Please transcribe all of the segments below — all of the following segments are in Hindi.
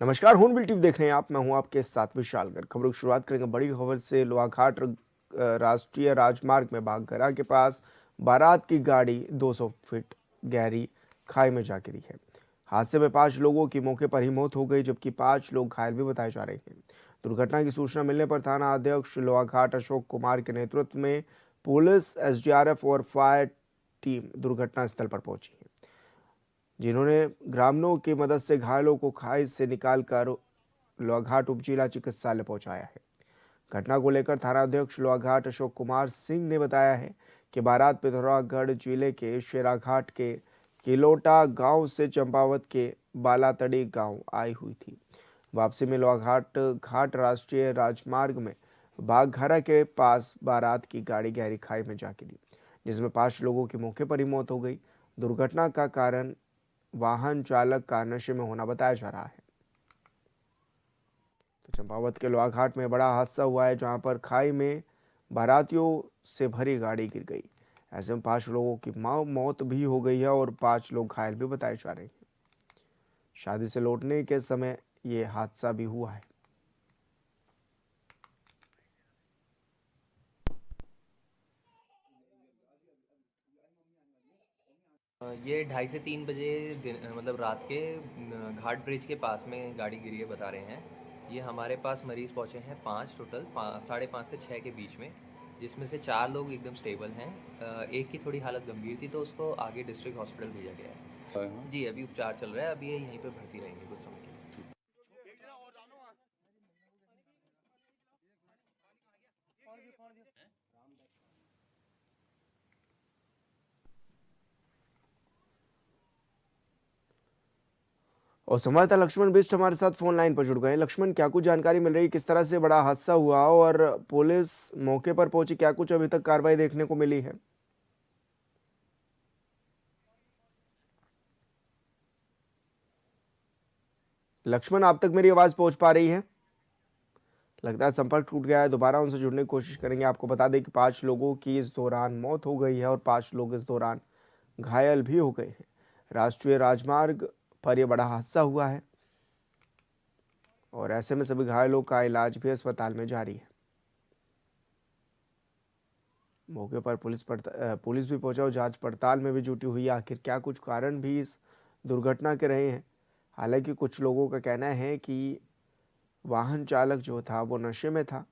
नमस्कार, हून टीवी देख रहे हैं आप। मैं हूं आपके साथ विशालगढ़। खबरों की शुरुआत करेंगे बड़ी खबर से। लोहाघाट राष्ट्रीय राजमार्ग में बागघरा के पास बारात की गाड़ी 200 फीट गहरी खाई में जा गिरी है। हादसे में 5 लोगों की मौके पर ही मौत हो गई, जबकि 5 लोग घायल भी बताए जा रहे हैं। दुर्घटना की सूचना मिलने पर थाना अध्यक्ष लोहाघाट अशोक कुमार के नेतृत्व में पुलिस, एसडीआरएफ और फायर टीम दुर्घटना स्थल पर पहुंची है, जिन्होंने ग्रामीणों की मदद से घायलों को खाई से निकालकर लोहाघाट उप जिला चिकित्सालय पहुंचाया है। घटना को लेकर थानाध्यक्ष लोहाघाट अशोक कुमार सिंह ने बताया है कि बारात पिथौरागढ़ जिले के शेराघाट के किलोटा गांव से चंपावत के बालातड़ी गांव आई हुई थी। वापसी में लोहाघाट घाट राष्ट्रीय राजमार्ग में बागघरा के पास बारात की गाड़ी गहरी खाई में जा गिरी, जिसमें 5 लोगों की मौके पर ही मौत हो गई। दुर्घटना का कारण वाहन चालक का नशे में होना बताया जा रहा है। तो चंपावत के लोहाघाट में बड़ा हादसा हुआ है, जहां पर खाई में बारातियों से भरी गाड़ी गिर गई। ऐसे में 5 लोगों की मौत भी हो गई है और 5 लोग घायल भी बताए जा रहे हैं। शादी से लौटने के समय ये हादसा भी हुआ है। ये 2:30 से 3 बजे मतलब रात के घाट ब्रिज के पास में गाड़ी गिरी है बता रहे हैं। ये हमारे पास मरीज़ पहुँचे हैं 5 टोटल, 5:30 से 6 के बीच में, जिसमें से 4 लोग एकदम स्टेबल हैं। एक की थोड़ी हालत गंभीर थी तो उसको आगे डिस्ट्रिक्ट हॉस्पिटल भेजा गया है। जी, अभी उपचार चल रहा है। अभी ये यहीं पे भर्ती रहेंगे कुछ समय के लिए। और संवाददाता लक्ष्मण बिष्ट हमारे साथ फोन लाइन पर जुड़ गए। लक्ष्मण, क्या कुछ जानकारी मिल रही है, किस तरह से बड़ा हादसा हुआ और पुलिस मौके पर पहुंची, क्या कुछ अभी तक कार्रवाई देखने को मिली है? लक्ष्मण, आप तक मेरी आवाज पहुंच पा रही है? लगता है संपर्क टूट गया है। दोबारा उनसे जुड़ने की कोशिश करेंगे। आपको बता दें कि 5 लोगों की इस दौरान मौत हो गई है और 5 लोग इस दौरान घायल भी हो गए हैं। राष्ट्रीय राजमार्ग पर यह बड़ा हादसा हुआ है और ऐसे में सभी घायलों का इलाज भी अस्पताल में जारी है। मौके पर पुलिस भी पहुंचा और जांच पड़ताल में भी जुटी हुई है। आखिर क्या कुछ कारण भी इस दुर्घटना के रहे हैं। हालांकि कुछ लोगों का कहना है कि वाहन चालक जो था वो नशे में था,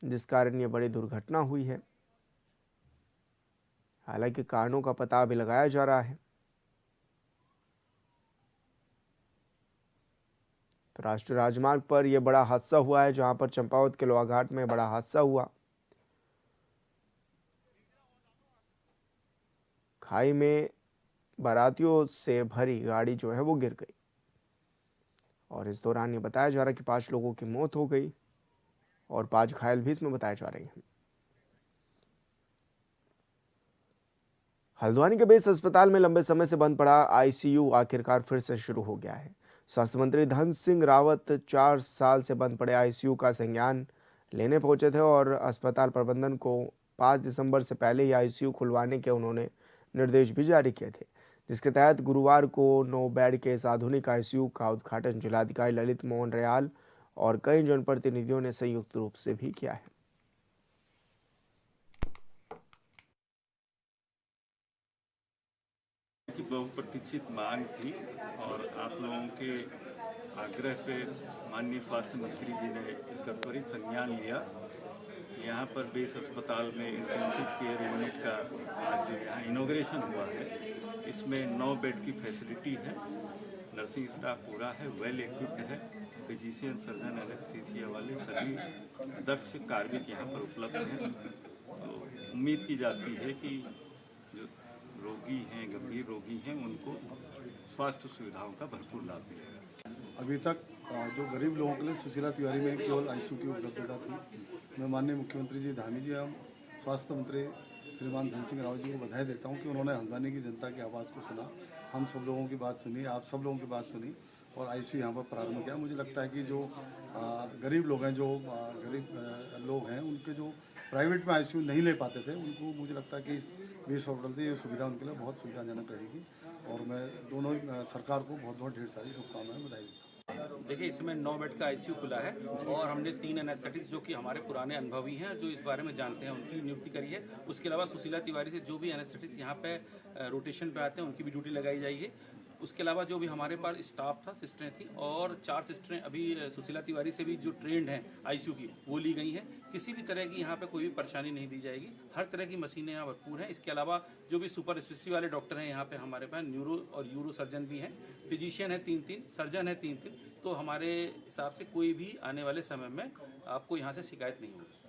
जिस कारण ये बड़ी दुर्घटना हुई है। हालांकि कारणों का पता अभी लगाया जा रहा है। तो राष्ट्रीय राजमार्ग पर यह बड़ा हादसा हुआ है, जहां पर चंपावत के लोहाघाट में बड़ा हादसा हुआ। खाई में बारातियों से भरी गाड़ी जो है वो गिर गई और इस दौरान ये बताया जा रहा है कि 5 लोगों की मौत हो गई और 5 घायल भी इसमें बताए जा रहे हैं। हल्द्वानी के बेस अस्पताल में लंबे समय से बंद पड़ा आईसीयू आखिरकार फिर से शुरू हो गया है। स्वास्थ्य मंत्री धन सिंह रावत 4 साल से बंद पड़े आईसीयू का संज्ञान लेने पहुंचे थे और अस्पताल प्रबंधन को 5 दिसंबर से पहले ही आईसीयू खुलवाने के उन्होंने निर्देश भी जारी किए थे, जिसके तहत गुरुवार को 9 बेड के इस आधुनिक आईसीयू का उद्घाटन जिलाधिकारी ललित मोहन रयाल और कई जनप्रतिनिधियों ने संयुक्त रूप से भी किया है। की बहुप्रतीक्षित मांग थी और आप लोगों के आग्रह पे माननीय स्वास्थ्य मंत्री जी ने इसका त्वरित संज्ञान लिया। यहाँ पर बेस अस्पताल में इंटेंसिव केयर यूनिट का आज यहाँ इनॉग्रेशन हुआ है। इसमें 9 बेड की फैसिलिटी है, नर्सिंग स्टाफ पूरा है, वेल इक्विप्ड है, फिजिशियन, सर्जन, एनेस्थीसिया वाले सभी दक्ष कार्मिक यहाँ पर उपलब्ध हैं। तो उम्मीद की जाती है कि जो रोगी हैं, गंभीर रोगी हैं, उनको स्वास्थ्य सुविधाओं का भरपूर लाभ मिलेगा। अभी तक जो गरीब लोगों के लिए सुशीला तिवारी में केवल आईसीयू की उपलब्धता थी। मैं माननीय मुख्यमंत्री जी, धामी जी एवं स्वास्थ्य मंत्री श्रीमान धन सिंह रावत जी को बधाई देता हूं कि उन्होंने हल्द्वानी की जनता की आवाज़ को सुना, हम सब लोगों की बात सुनी, आप सब लोगों की बात सुनी और आईसीयू यहाँ पर प्रारंभ किया। मुझे लगता है कि जो गरीब लोग हैं, जो गरीब लोग हैं, उनके जो प्राइवेट में आईसीयू नहीं ले पाते थे, उनको मुझे लगता है कि इस बेस हॉस्पिटल से ये सुविधा उनके लिए बहुत सुविधाजनक रहेगी और मैं दोनों सरकार को बहुत बहुत ढेर सारी शुभकामनाएं बधाई देता हूँ। देखिए इसमें 9 बेड का आईसीयू खुला है और हमने 3 एनेस्थेटिक्स जो कि हमारे पुराने अनुभवी हैं जो इस बारे में जानते हैं उनकी नियुक्ति करी है। उसके अलावा सुशीला तिवारी से जो भी एनेस्थेटिक्स यहाँ पे रोटेशन पे आते हैं उनकी भी ड्यूटी लगाई जाएगी। उसके अलावा जो भी हमारे पास स्टाफ था, सिस्टरें थी और 4 सिस्टरें अभी सुशीला तिवारी से भी जो ट्रेंड हैं आईसीयू की वो ली गई हैं। किसी भी तरह की यहाँ पे कोई भी परेशानी नहीं दी जाएगी। हर तरह की मशीनें यहाँ भरपूर हैं। इसके अलावा जो भी सुपर स्पेशलिटी वाले डॉक्टर हैं यहाँ पे हमारे पास न्यूरो और यूरो सर्जन भी हैं, फिजिशियन है 3-3, सर्जन है 3-3। तो हमारे हिसाब से कोई भी आने वाले समय में आपको यहाँ से शिकायत नहीं होगी।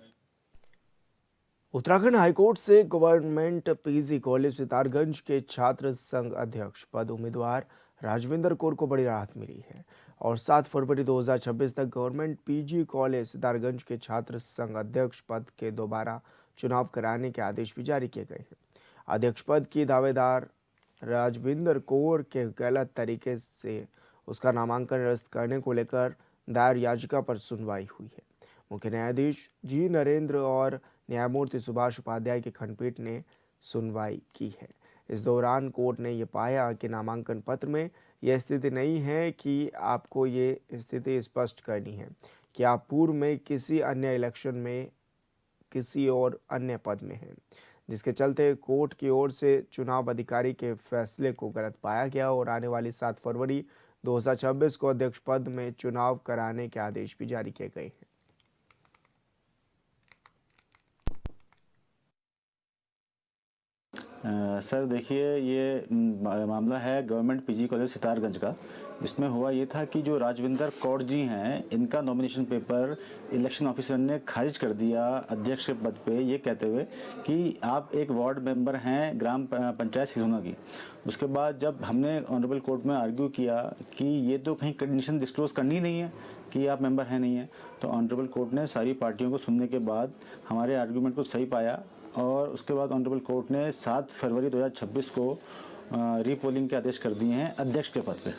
उत्तराखंड हाईकोर्ट से गवर्नमेंट पीजी कॉलेज सितारगंज के छात्र संघ अध्यक्ष पद उम्मीदवार राजविंदर कौर को बड़ी राहत मिली है और 7 फरवरी 2026 तक गवर्नमेंट पीजी कॉलेज सितारगंज के छात्र संघ अध्यक्ष पद के दोबारा चुनाव कराने के आदेश भी जारी किए गए हैं। अध्यक्ष पद की दावेदार राजविंदर कौर के गलत तरीके से उसका नामांकन रद्द करने को लेकर दायर याचिका पर सुनवाई हुई है। मुख्य न्यायाधीश जी नरेंद्र और न्यायमूर्ति सुभाष उपाध्याय की खंडपीठ ने सुनवाई की है। इस दौरान कोर्ट ने यह पाया कि नामांकन पत्र में यह स्थिति नहीं है कि आपको ये स्थिति स्पष्ट करनी है कि आप पूर्व में किसी अन्य इलेक्शन में किसी और अन्य पद में हैं, जिसके चलते कोर्ट की ओर से चुनाव अधिकारी के फैसले को गलत पाया गया और आने वाली 7 फरवरी 2026 को अध्यक्ष पद में चुनाव कराने के आदेश भी जारी किए गए हैं। सर देखिए ये मामला है गवर्नमेंट पीजी कॉलेज सितारगंज का। इसमें हुआ ये था कि जो राजविंदर कौर जी हैं इनका नॉमिनेशन पेपर इलेक्शन ऑफिसर ने खारिज कर दिया अध्यक्ष के पद पे, ये कहते हुए कि आप एक वार्ड मेंबर हैं ग्राम पंचायत सिसोना की। उसके बाद जब हमने ऑनरेबल कोर्ट में आर्ग्यू किया कि ये तो कहीं कंडीशन डिस्क्लोज करनी नहीं है कि आप मेंबर हैं नहीं है, तो ऑनरेबल कोर्ट ने सारी पार्टियों को सुनने के बाद हमारे आर्ग्यूमेंट को सही पाया और उसके बाद ऑनरेबल कोर्ट ने 7 फरवरी 2026 को रीपोलिंग के आदेश कर दिए हैं अध्यक्ष के पद पे।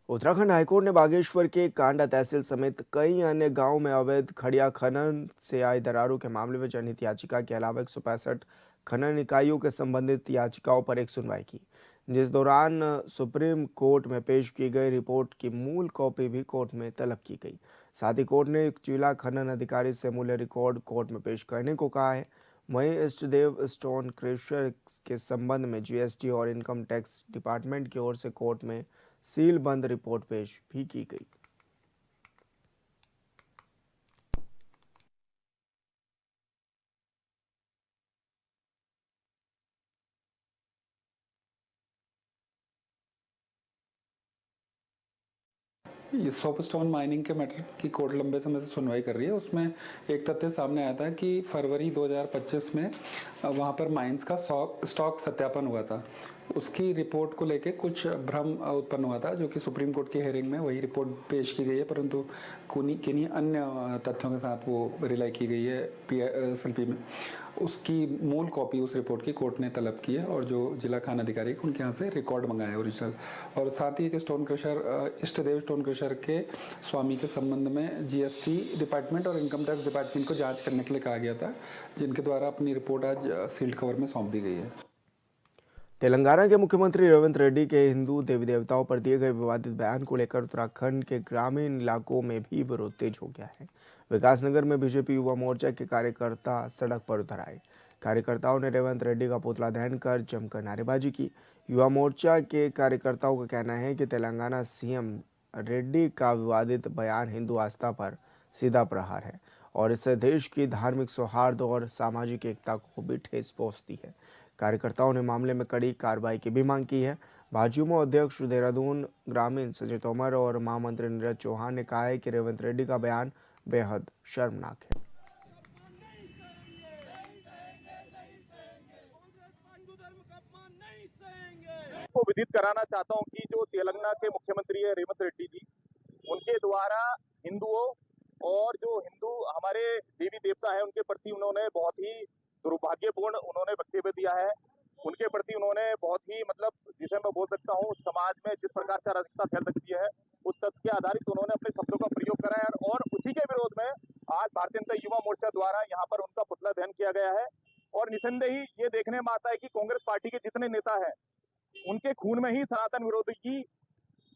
उत्तराखंड हाईकोर्ट ने बागेश्वर के कांडा तहसील समेत कई अन्य गांवों में अवैध खड़िया खनन से आई दरारों के मामले में जनहित याचिका के अलावा 165 खनन इकाइयों के संबंधित याचिकाओं पर एक सुनवाई की, जिस दौरान सुप्रीम कोर्ट में पेश की गई रिपोर्ट की मूल कॉपी भी कोर्ट में तलब की गई। साथ ही कोर्ट ने एक जिला खनन अधिकारी से मूल्य रिकॉर्ड कोर्ट में पेश करने को कहा है। वहीं इष्टदेव स्टोन क्रशर के संबंध में जीएसटी और इनकम टैक्स डिपार्टमेंट की ओर से कोर्ट में सील बंद रिपोर्ट पेश भी की गई। ये सोपस्टोन माइनिंग के मैटर की कोर्ट लंबे समय से सुनवाई कर रही है। उसमें एक तथ्य सामने आया था कि फरवरी 2025 में वहाँ पर माइंस का स्टॉक सत्यापन हुआ था। उसकी रिपोर्ट को लेके कुछ भ्रम उत्पन्न हुआ था, जो कि सुप्रीम कोर्ट की हेयरिंग में वही रिपोर्ट पेश की गई है, परंतु किन्हीं अन्य तथ्यों के साथ वो रिलाई की गई है PSLP में। उसकी मूल कॉपी उस रिपोर्ट की कोर्ट ने तलब की है और जो जिला खान अधिकारी है उनके यहाँ से रिकॉर्ड मंगाया है ओरिजिनल। और साथ ही एक स्टोन क्रशर इष्टदेव स्टोन क्रशर के स्वामी के संबंध में जीएसटी डिपार्टमेंट और इनकम टैक्स डिपार्टमेंट को जांच करने के लिए कहा गया था, जिनके द्वारा अपनी रिपोर्ट आज सील्ड कवर में सौंप दी गई है। तेलंगाना के मुख्यमंत्री रेवंत रेड्डी के हिंदू देवी देवताओं पर दिए गए विवादित बयान को लेकर उत्तराखंड के ग्रामीण इलाकों में भी विरोध तेज हो गया है। विकासनगर में बीजेपी युवा मोर्चा के कार्यकर्ता सड़क पर उतर आए। कार्यकर्ताओं ने रेवंत रेड्डी का पुतला दहन कर जमकर नारेबाजी की। युवा मोर्चा के कार्यकर्ताओं का कहना है कि तेलंगाना सीएम रेड्डी का विवादित बयान हिंदू आस्था पर सीधा प्रहार है और इससे देश की धार्मिक सौहार्द और सामाजिक एकता को भी ठेस पहुंचती है। कार्यकर्ताओं ने मामले में कड़ी कार्रवाई की भी मांग की है। भाजयुमो अध्यक्ष देहरादून ग्रामीण संजय तोमर और महामंत्री नीरज चौहान ने कहा है कि रेवंत रेड्डी का बयान बेहद शर्मनाक है। को विदित कराना चाहता हूं कि जो तेलंगाना के मुख्यमंत्री है रेवंत रेड्डी जी, उनके द्वारा हिंदुओं और जो हिंदू हमारे देवी देवता है उनके प्रति उन्होंने बहुत ही दुर्भाग्यपूर्ण उन्होंने वक्तव्य दिया है। उनके प्रति उन्होंने बहुत ही जिसे मैं बोल सकता हूँ समाज में जिस प्रकार से अराजकता फैल सकती है उस तथ्य के आधारित उन्होंने अपने शब्दों का प्रयोग करा है और उसी के विरोध में आज भारतीय जनता युवा मोर्चा द्वारा यहाँ पर उनका पुतला दहन किया गया है। और निसंदेही ये देखने में आता है कि कांग्रेस पार्टी के जितने नेता हैं उनके खून में ही सनातन विरोधी की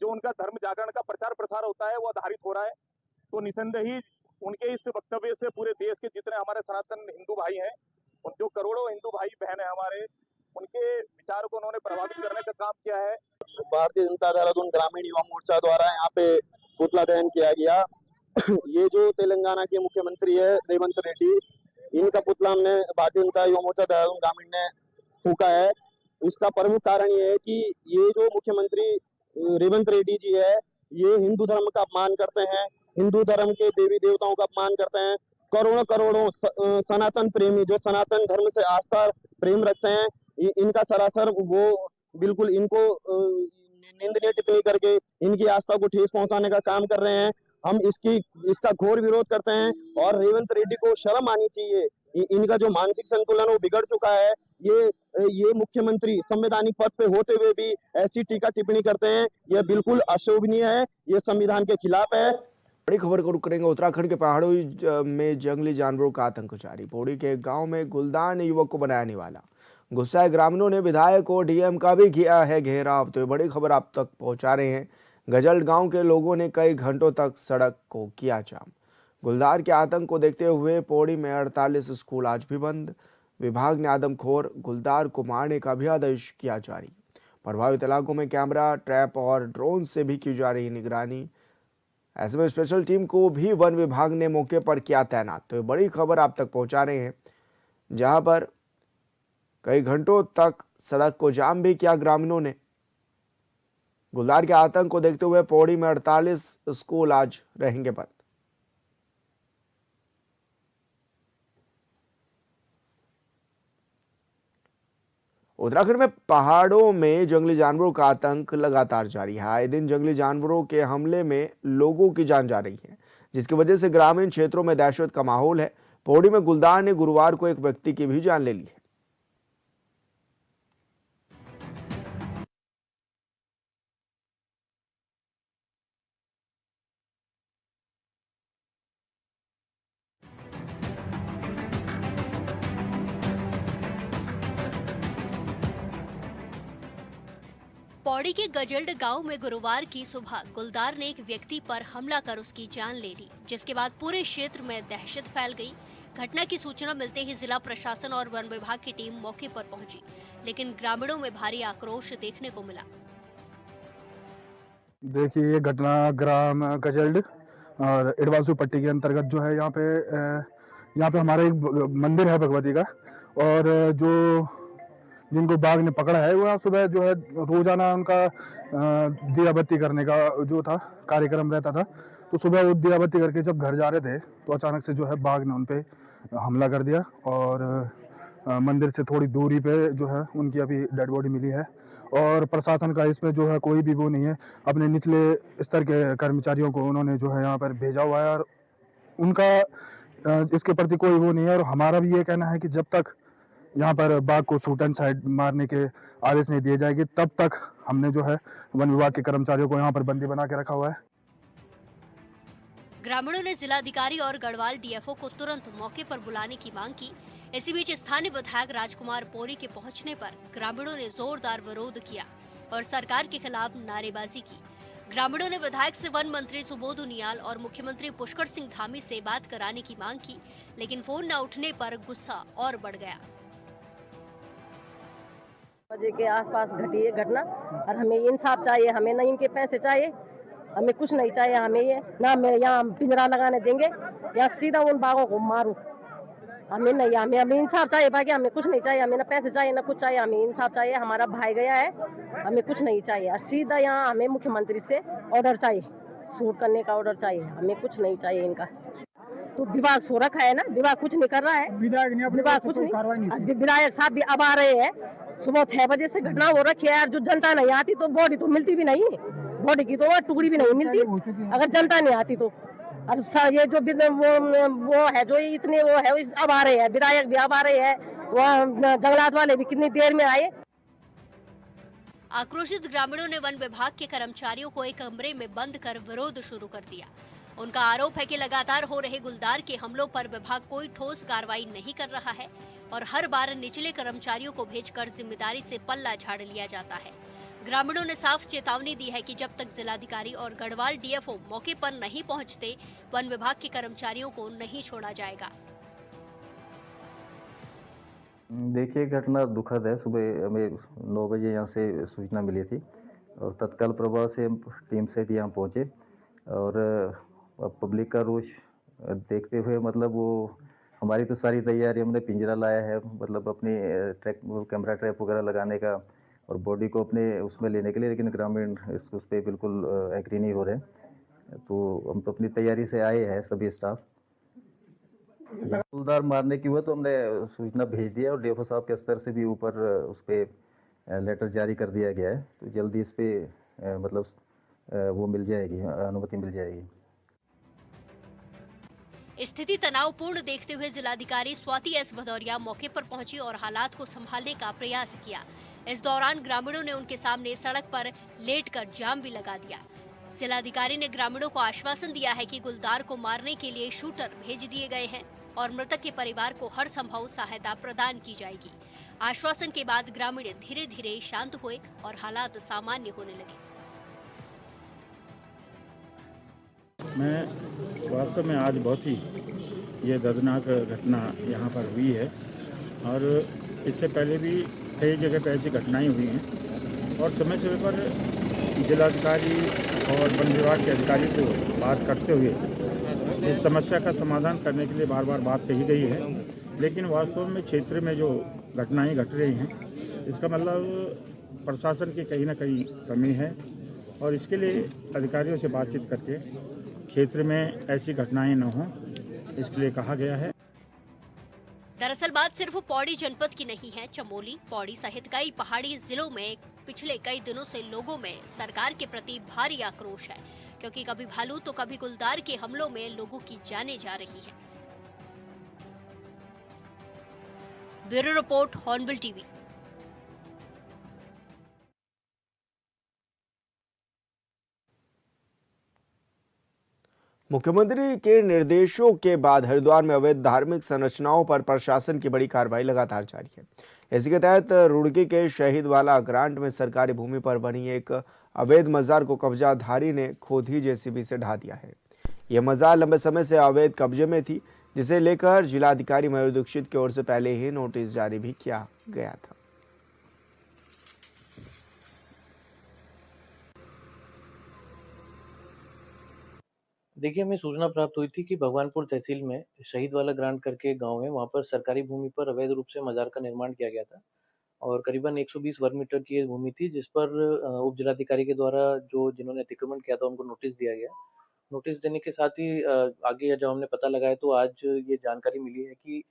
जो उनका धर्म जागरण का प्रचार प्रसार होता है वो आधारित हो रहा है। तो निसंदेह ही उनके इस वक्तव्य से पूरे देश के जितने हमारे सनातन हिंदू भाई हैं, जो करोड़ों हिंदू भाई बहन है हमारे, उनके विचार को उन्होंने प्रभावित करने का काम किया है। भारतीय जनता देहरादून ग्रामीण युवा मोर्चा द्वारा यहाँ पे पुतला दहन किया गया। ये जो तेलंगाना के मुख्यमंत्री है रेवंत रेड्डी, इनका पुतला हमने भारतीय जनता युवा मोर्चा देहरादून ग्रामीण ने फूका है। इसका प्रमुख कारण ये है कि ये जो मुख्यमंत्री रेवंत रेड्डी जी है, ये हिंदू धर्म का अपमान करते हैं, हिंदू धर्म के देवी देवताओं का अपमान करते हैं। करोड़ों करोड़ों सनातन प्रेमी जो सनातन धर्म से आस्था प्रेम रखते हैं, इनका सरासर वो बिल्कुल इनको निंदनीय टिप्पणी करके इनकी आस्था को ठेस पहुंचाने का काम कर रहे हैं। हम इसका घोर विरोध करते हैं और रेवंत रेड्डी को शर्म आनी चाहिए। इनका जो मानसिक संतुलन वो बिगड़ चुका है। ये मुख्यमंत्री संवैधानिक पद पे होते हुए भी ऐसी टीका टिप्पणी करते हैं, यह बिल्कुल अशोभनीय है, ये संविधान के खिलाफ है। बड़ी खबर को रुक करेंगे। उत्तराखंड के पहाड़ों में जंगली जानवरों का आतंक जारी। पौड़ी के गांव में गुलदार ने युवक को बनाया निवाला। गुस्साए ग्रामीणों ने विधायक और डीएम का भी किया है घेराव। तो ये बड़ी खबर आप तक पहुंचा रहे हैं। गजल्ड गांव के लोगों ने कई घंटों तक सड़क को किया जाम। गुलदार के आतंक को देखते हुए पौड़ी में 48 स्कूल आज भी बंद। विभाग ने आदमखोर गुलदार को मारने का भी आदेश किया जारी। प्रभावित इलाकों में कैमरा ट्रैप और ड्रोन से भी की जा रही निगरानी। ऐसे में स्पेशल टीम को भी वन विभाग ने मौके पर किया तैनात। तो ये बड़ी खबर आप तक पहुंचा रहे हैं, जहां पर कई घंटों तक सड़क को जाम भी किया ग्रामीणों ने। गुलदार के आतंक को देखते हुए पौड़ी में 48 स्कूल आज रहेंगे बंद। उत्तराखंड में पहाड़ों में जंगली जानवरों का आतंक लगातार जारी है। आए दिन जंगली जानवरों के हमले में लोगों की जान जा रही है, जिसकी वजह से ग्रामीण क्षेत्रों में दहशत का माहौल है। पौड़ी में गुलदार ने गुरुवार को एक व्यक्ति की भी जान ले ली है। पौड़ी के गजल्ड गांव में गुरुवार की सुबह गुलदार ने एक व्यक्ति पर हमला कर उसकी जान ले ली, जिसके बाद पूरे क्षेत्र में दहशत फैल गई। घटना की सूचना मिलते ही जिला प्रशासन और वन विभाग की टीम मौके पर पहुंची, लेकिन ग्रामीणों में भारी आक्रोश देखने को मिला। देखिए, ये घटना ग्राम गजल्ड और इडवालसू पट्टी के अंतर्गत जो है, यहाँ पे हमारा एक मंदिर है भगवती का, और जो जिनको बाघ ने पकड़ा है वो सुबह जो है रोजाना उनका दिया बत्ती करने का जो था कार्यक्रम रहता था। तो सुबह वो दिया बत्ती करके जब घर जा रहे थे तो अचानक से जो है बाघ ने उन पे हमला कर दिया, और मंदिर से थोड़ी दूरी पे जो है उनकी अभी डेड बॉडी मिली है। और प्रशासन का इसमें जो है कोई भी वो नहीं है। अपने निचले स्तर के कर्मचारियों को उन्होंने जो है यहाँ पर भेजा हुआ है, और उनका इसके प्रति कोई वो नहीं है। और हमारा भी ये कहना है कि जब तक यहाँ पर बाघ को शूट एंड साइड मारने के आदेश नहीं दिए जाएंगे, तब तक हमने जो है वन विभाग के कर्मचारियों को यहाँ पर बंदी बना के रखा हुआ है। ग्रामीणों ने जिलाधिकारी और गढ़वाल डीएफओ को तुरंत मौके पर बुलाने की मांग की। इसी बीच स्थानीय विधायक राजकुमार पौरी के पहुंचने पर ग्रामीणों ने जोरदार विरोध किया और सरकार के खिलाफ नारेबाजी की। ग्रामीणों ने विधायक से वन मंत्री सुबोध उनियाल और मुख्यमंत्री पुष्कर सिंह धामी से बात कराने की मांग की, लेकिन फोन न उठने पर गुस्सा और बढ़ गया। बजे के आसपास घटी है घटना, और हमें इंसाफ चाहिए। हमें नहीं इनके पैसे चाहिए, हमें कुछ नहीं चाहिए। हमें ये ना मैं यहाँ पिंजरा लगाने देंगे या सीधा उन बाघों को मारूं। हमें नहीं, हमें इंसाफ चाहिए। बाकी हमें कुछ नहीं चाहिए। हमें ना पैसे चाहिए ना कुछ चाहिए, हमें इंसाफ चाहिए। हमारा भाई गया है, हमें कुछ नहीं चाहिए। और सीधा यहाँ हमें मुख्यमंत्री से ऑर्डर चाहिए, शूट करने का ऑर्डर चाहिए। हमें कुछ नहीं चाहिए इनका। तो विभाग सो रखा है ना, विभाग कुछ नहीं कर रहा है। विभाग कुछ नहीं। विधायक साहब भी अब आ रहे हैं। सुबह 6 बजे से घटना हो रखी है। जो जनता नहीं आती तो बॉडी तो मिलती भी नहीं, बॉडी की तो टुकड़ी भी नहीं मिलती अगर जनता नहीं आती तो। और ये जो वो है जो इतने वो है अब आ रहे हैं, विधायक भी अब आ रहे हैं, वो जंगलात वाले भी कितनी देर में आए। आक्रोशित ग्रामीणों ने वन विभाग के कर्मचारियों को एक कमरे में बंद कर विरोध शुरू कर दिया। उनका आरोप है कि लगातार हो रहे गुलदार के हमलों पर विभाग कोई ठोस कार्रवाई नहीं कर रहा है और हर बार निचले कर्मचारियों को भेजकर जिम्मेदारी से पल्ला झाड़ लिया जाता है। ग्रामीणों ने साफ चेतावनी दी है कि जब तक जिलाधिकारी और गढ़वाल डीएफओ मौके पर नहीं पहुंचते, वन विभाग के कर्मचारियों को नहीं छोड़ा जाएगा। देखिए, घटना दुखद है। सुबह हमें 9 बजे यहाँ से सूचना मिली थी और तत्काल प्रभाव से हम टीम सहित यहाँ पहुँचे और पब्लिक का रोष देखते हुए मतलब वो हमारी तो सारी तैयारी, हमने पिंजरा लाया है मतलब अपनी ट्रैक कैमरा ट्रैप वगैरह लगाने का और बॉडी को अपने उसमें लेने के लिए, लेकिन ग्रामीण उस पर बिल्कुल एग्री नहीं हो रहे। तो हम तो अपनी तैयारी से आए हैं सभी स्टाफ। फूलदार मारने की हुआ तो हमने सूचना भेज दिया और डीएफओ साहब के स्तर से भी ऊपर उस पर लेटर जारी कर दिया गया है। तो जल्दी इस पे मतलब वो मिल जाएगी, अनुमति मिल जाएगी। स्थिति तनावपूर्ण देखते हुए जिलाधिकारी स्वाति एस भदौरिया मौके पर पहुंची और हालात को संभालने का प्रयास किया। इस दौरान ग्रामीणों ने उनके सामने सड़क पर लेटकर जाम भी लगा दिया। जिलाधिकारी ने ग्रामीणों को आश्वासन दिया है कि गुलदार को मारने के लिए शूटर भेज दिए गए हैं और मृतक के परिवार को हर संभव सहायता प्रदान की जाएगी। आश्वासन के बाद ग्रामीण धीरे धीरे शांत हुए और हालात सामान्य होने लगे। मैं वास्तव में आज बहुत ही ये दर्दनाक घटना यहाँ पर हुई है और इससे पहले भी कई जगह पर ऐसी घटनाएं हुई हैं और समय समय पर जिलाधिकारी और वन विभाग के अधिकारी को बात करते हुए इस समस्या का समाधान करने के लिए बार बार बात कही गई है, लेकिन वास्तव में क्षेत्र में जो घटनाएं घट रही हैं इसका मतलब प्रशासन की कहीं ना कहीं कमी है और इसके लिए अधिकारियों से बातचीत करके क्षेत्र में ऐसी घटनाएं न हों इसके लिए कहा गया है। दरअसल बात सिर्फ पौड़ी जनपद की नहीं है। चमोली, पौड़ी सहित कई पहाड़ी जिलों में पिछले कई दिनों से लोगों में सरकार के प्रति भारी आक्रोश है, क्योंकि कभी भालू तो कभी गुलदार के हमलों में लोगों की जानें जा रही है। Bureau report, hornbill TV. मुख्यमंत्री के निर्देशों के बाद हरिद्वार में अवैध धार्मिक संरचनाओं पर प्रशासन की बड़ी कार्रवाई लगातार जारी है। इसी के तहत रुड़की के शहीदवाला ग्रांट में सरकारी भूमि पर बनी एक अवैध मजार को कब्जाधारी ने खुद ही जेसीबी से ढा दिया है। यह मजार लंबे समय से अवैध कब्जे में थी, जिसे लेकर जिलाधिकारी मयूर दीक्षित की ओर से पहले ही नोटिस जारी भी किया गया था। देखिए, हमें सूचना प्राप्त हुई थी कि भगवानपुर तहसील में शहीदवाला ग्रांट करके गांव है, वहां पर सरकारी भूमि पर अवैध रूप से मजार का निर्माण किया गया था और करीबन 120 वर्ग मीटर की ये भूमि थी, जिस पर उप जिलाधिकारी के द्वारा जिन्होंने अतिक्रमण किया था उनको नोटिस दिया गया। नोटिस देने के साथ ही आगे जब हमने पता लगाया तो आज ये जानकारी मिली है कि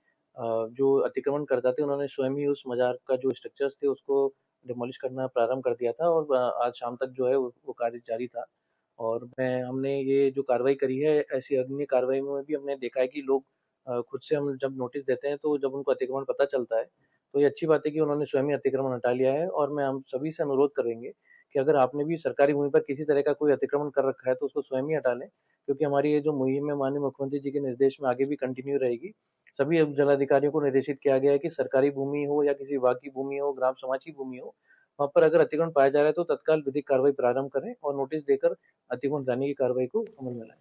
जो अतिक्रमण करता थे उन्होंने स्वयं ही उस मजार का जो स्ट्रक्चर्स थे उसको डिमोलिश करना प्रारंभ कर दिया था और आज शाम तक जो है वो कार्य जारी था। और हमने ये जो कार्रवाई करी है, ऐसी अन्य कार्रवाई में भी हमने देखा है कि लोग खुद से हम जब नोटिस देते हैं तो जब उनको अतिक्रमण पता चलता है तो ये अच्छी बात है कि उन्होंने स्वयं ही अतिक्रमण हटा लिया है। और मैं हम सभी से अनुरोध करेंगे कि अगर आपने भी सरकारी भूमि पर किसी तरह का कोई अतिक्रमण कर रखा है तो उसको स्वयं ही हटा लें, क्योंकि हमारी ये जो मुहिम है माननीय मुख्यमंत्री जी के निर्देश में आगे भी कंटिन्यू रहेगी। सभी जिलाधिकारियों को निर्देशित किया गया है कि सरकारी भूमि हो या किसी विभाग की भूमि हो, ग्राम समाज की भूमि हो, वहाँ पर अगर अतिक्रमण पाया जा रहा है तो तत्काल विधिक कार्रवाई प्रारंभ करें और नोटिस देकर अतिक्रमण हटाने की कार्रवाई को अमल में लाएं।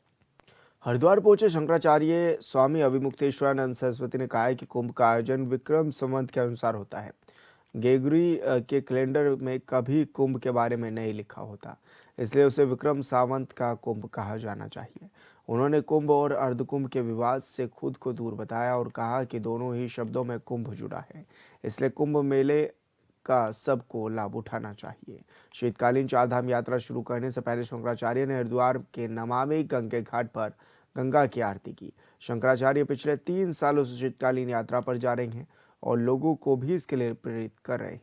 हरिद्वार पहुंचे शंकराचार्य स्वामी अभिमुक्तेश्वरानंद सरस्वती ने कहा है कि कुंभ का आयोजन विक्रम संवत के अनुसार होता है। ग्रेगरी के कैलेंडर में कभी कुंभ के बारे में नहीं लिखा होता, इसलिए उसे विक्रम संवत का कुंभ कहा जाना चाहिए। उन्होंने कुंभ और अर्धकुंभ के विवाद से खुद को दूर बताया और कहा कि दोनों ही शब्दों में कुंभ जुड़ा है, इसलिए कुंभ मेले का सबको लाभ उठाना चाहिए। शीतकालीन चारधाम यात्रा शुरू करने से पहले शंकराचार्य ने हरिद्वार के नमामि गंगे घाट पर गंगा की आरती की। शंकराचार्य पिछले 3 सालों से शीतकालीन यात्रा पर जा रहे हैं और लोगों को भी इसके लिए प्रेरित कर रहे हैं।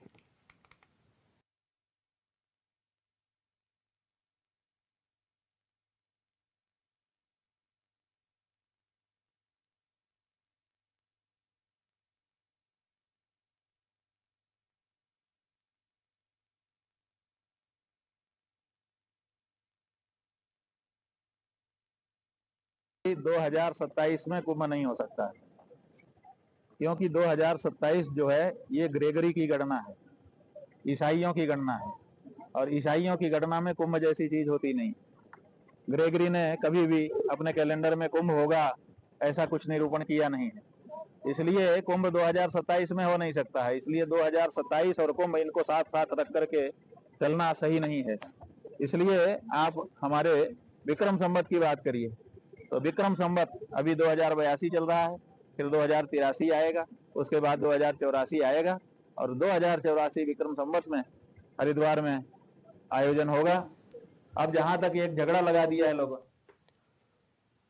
कि 2027 में कुंभ नहीं हो सकता, क्योंकि 2027 जो है ये ग्रेगरी की गणना है, ईसाइयों की गणना है और ईसाइयों की गणना में कुंभ जैसी चीज होती नहीं। ग्रेगरी ने कभी भी अपने कैलेंडर में कुंभ होगा ऐसा कुछ निरूपण किया नहीं है, इसलिए कुंभ 2027 में हो नहीं सकता है। इसलिए 2027 और कुंभ इनको साथ साथ रख करके चलना सही नहीं है। इसलिए आप हमारे विक्रम संवत की बात करिए तो विक्रम संवत अभी 2082 चल रहा है, फिर 2083 आएगा, उसके बाद 2084 आएगा और 2084 विक्रम संवत में हरिद्वार में आयोजन होगा। अब जहां तक एक झगड़ा लगा दिया है लोगों।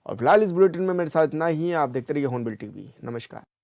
और फिलहाल इस बुलेटिन में मेरे साथ इतना ही। आप देखते रहिए हॉर्नबिल टीवी। नमस्कार।